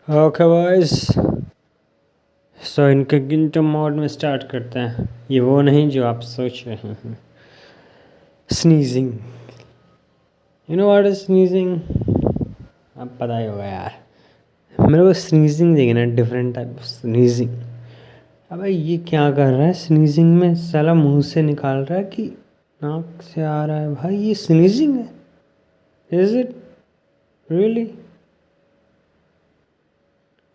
Okay boys, सो incognito mode में start करते हैं। ये वो नहीं जो आप सोच रहे हैं। Sneezing, you know what is sneezing? अब पता ही होगा यार। मेरे को स्नीजिंग देखना है, डिफरेंट टाइप ऑफ स्नीजिंग। अबे ये क्या कर रहा है स्नीजिंग में? साला मुंह से निकाल रहा है कि नाक से आ रहा है? भाई ये स्नीजिंग है? Is it really?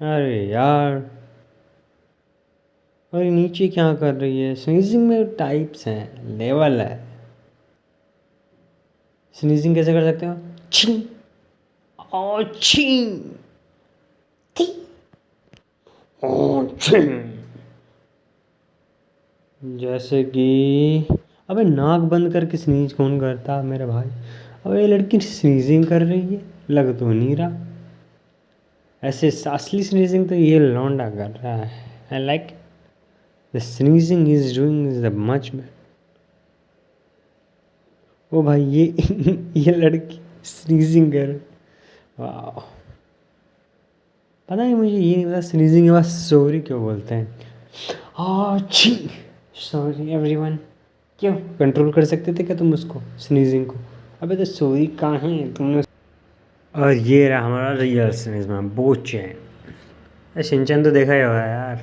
अरे यार, और ये नीचे क्या कर रही है? स्नीजिंग में टाइप्स हैं, लेवल है। स्नीजिंग कैसे कर सकते हो? छी, ओ छी, थी, ओ छी। जैसे कि अबे नाक बंद करके स्नीज कौन करता मेरे भाई? अबे ये लड़की स्नीजिंग कर रही है, लग तो नहीं रहा। ऐसे असली स्नीजिंग तो ये लौंडा कर रहा है। I like the sneezing is doing is the much better. ओ भाई ये ये लड़की स्नीजिंग कर, वाह। पता नहीं, मुझे ये नहीं पता स्नीजिंग के बाद सॉरी क्यों बोलते हैं। छी, सॉरी एवरीवन। क्यों कंट्रोल कर सकते थे क्या तुम उसको, स्नीजिंग को? अबे तो सॉरी कहाँ है तुमने? और ये रहा हमारा रियल स्नीज में बोचैन। शिनचैन तो देखा ही होगा यार।